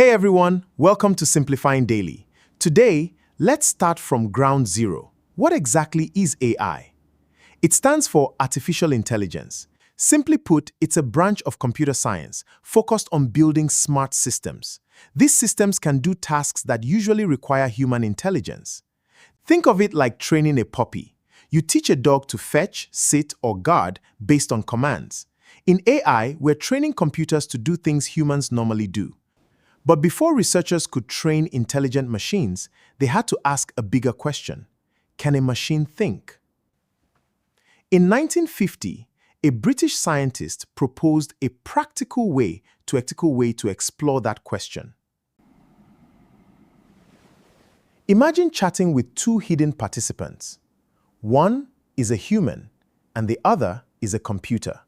Hey everyone, welcome to Simplifying Daily. Today, let's start from ground zero. What exactly is AI? It stands for Artificial Intelligence. Simply put, it's a branch of computer science focused on building smart systems. These systems can do tasks that usually require human intelligence. Think of it like training a puppy. You teach a dog to fetch, sit, or guard based on commands. In AI, we're training computers to do things humans normally do. But before researchers could train intelligent machines, they had to ask a bigger question. Can a machine think? In 1950, a British scientist proposed a practical way to explore that question. Imagine chatting with two hidden participants. One is a human, and the other is a computer.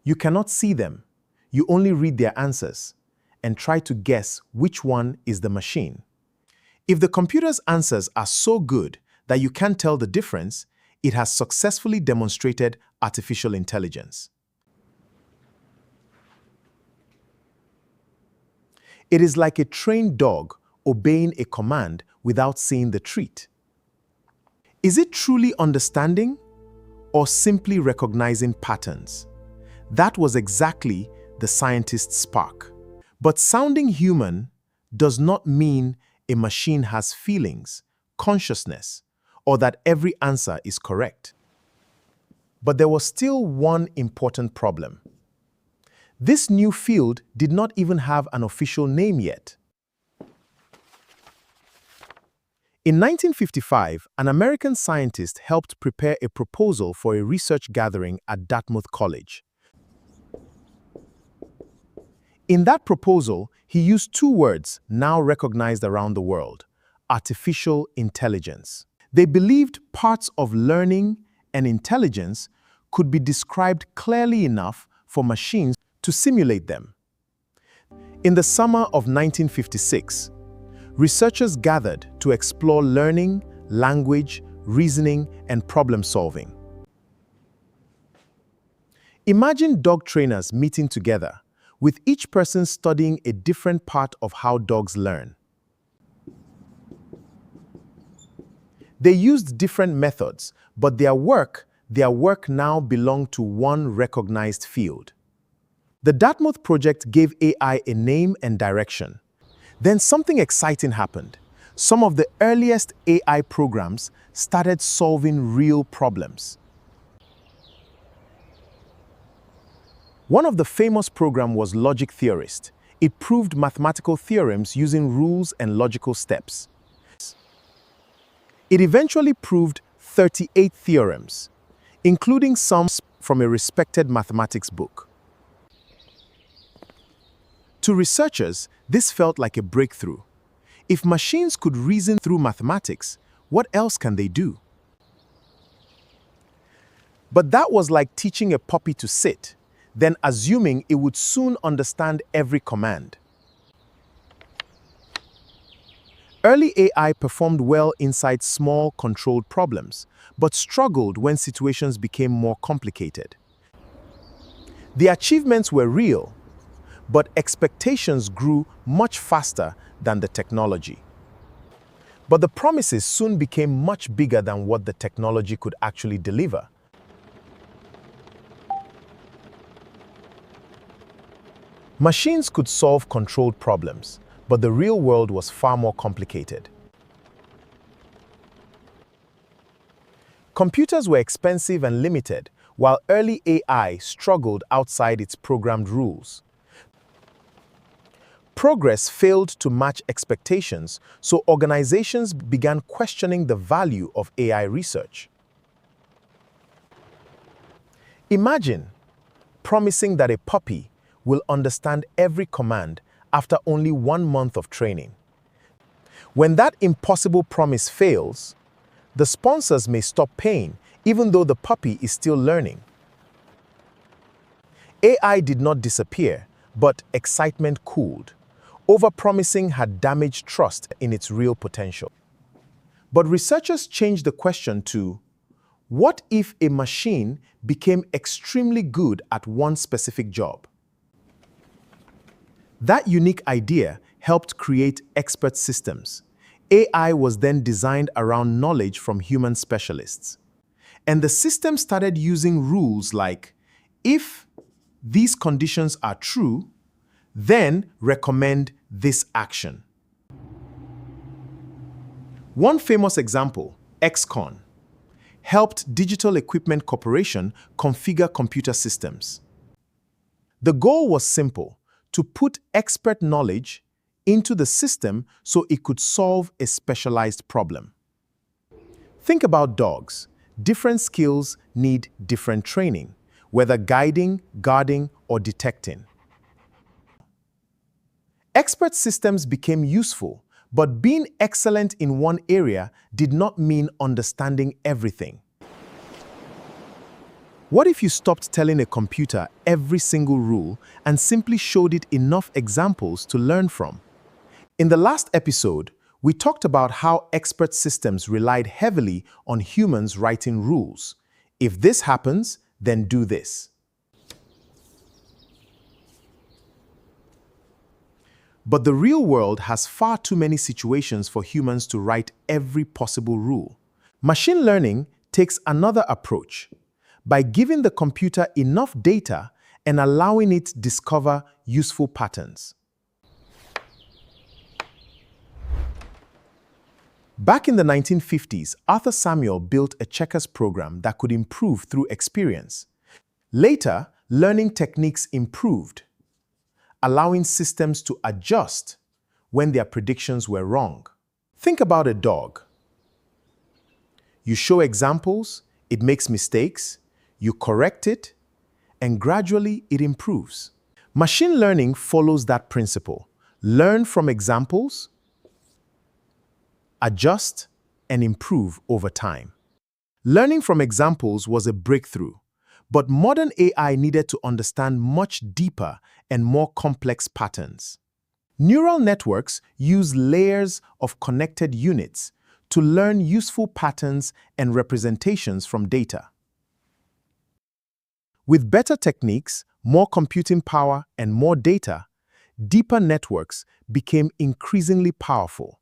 You cannot see them. You only read their answers and try to guess which one is the machine. If the computer's answers are so good that you can't tell the difference, it has successfully demonstrated artificial intelligence. It is like a trained dog obeying a command without seeing the treat. Is it truly understanding or simply recognizing patterns? That was exactly the scientist's spark. But sounding human does not mean a machine has feelings, consciousness, or that every answer is correct. But there was still one important problem. This new field did not even have an official name yet. In 1955, an American scientist helped prepare a proposal for a research gathering at Dartmouth College. In that proposal, he used two words now recognized around the world: artificial intelligence. They believed parts of learning and intelligence could be described clearly enough for machines to simulate them. In the summer of 1956, researchers gathered to explore learning, language, reasoning, and problem-solving. Imagine dog trainers meeting together, with each person studying a different part of how dogs learn. They used different methods, but their work now belonged to one recognized field. The Dartmouth project gave AI a name and direction. Then something exciting happened. Some of the earliest AI programs started solving real problems. One of the famous programs was Logic Theorist. It proved mathematical theorems using rules and logical steps. It eventually proved 38 theorems, including some from a respected mathematics book. To researchers, this felt like a breakthrough. If machines could reason through mathematics, what else can they do? But that was like teaching a puppy to sit, then assuming it would soon understand every command. Early AI performed well inside small, controlled problems, but struggled when situations became more complicated. The achievements were real, but expectations grew much faster than the technology. But the promises soon became much bigger than what the technology could actually deliver. Machines could solve controlled problems, but the real world was far more complicated. Computers were expensive and limited, while early AI struggled outside its programmed rules. Progress failed to match expectations, so organizations began questioning the value of AI research. Imagine promising that a puppy will understand every command after only 1 month of training. When that impossible promise fails, the sponsors may stop paying even though the puppy is still learning. AI did not disappear, but excitement cooled. Overpromising had damaged trust in its real potential. But researchers changed the question to, what if a machine became extremely good at one specific job? That unique idea helped create expert systems. AI was then designed around knowledge from human specialists. And the system started using rules like, if these conditions are true, then recommend this action. One famous example, XCon, helped Digital Equipment Corporation configure computer systems. The goal was simple: to put expert knowledge into the system so it could solve a specialized problem. Think about dogs. Different skills need different training, whether guiding, guarding, or detecting. Expert systems became useful, but being excellent in one area did not mean understanding everything. What if you stopped telling a computer every single rule and simply showed it enough examples to learn from? In the last episode, we talked about how expert systems relied heavily on humans writing rules. If this happens, then do this. But the real world has far too many situations for humans to write every possible rule. Machine learning takes another approach, by giving the computer enough data and allowing it to discover useful patterns. Back in the 1950s, Arthur Samuel built a checkers program that could improve through experience. Later, learning techniques improved, allowing systems to adjust when their predictions were wrong. Think about a dog. You show examples, it makes mistakes, you correct it, and gradually it improves. Machine learning follows that principle. Learn from examples, adjust, and improve over time. Learning from examples was a breakthrough, but modern AI needed to understand much deeper and more complex patterns. Neural networks use layers of connected units to learn useful patterns and representations from data. With better techniques, more computing power, and more data, deeper networks became increasingly powerful.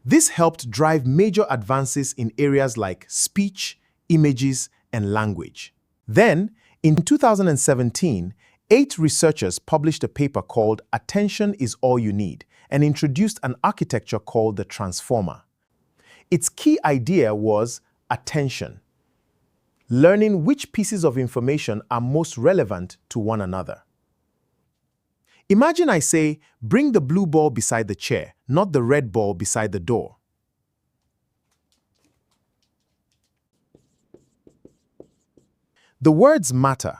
This helped drive major advances in areas like speech, images, and language. Then, in 2017, 8 researchers published a paper called "Attention is All You Need" and introduced an architecture called the transformer. Its key idea was attention, learning which pieces of information are most relevant to one another. Imagine I say, bring the blue ball beside the chair, not the red ball beside the door. The words matter,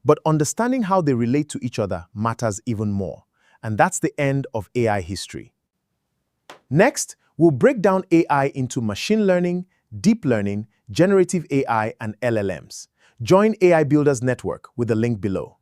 but understanding how they relate to each other matters even more. And that's the end of AI history. Next, we'll break down AI into machine learning, deep learning, generative AI, and LLMs. Join AI Builders Network with the link below.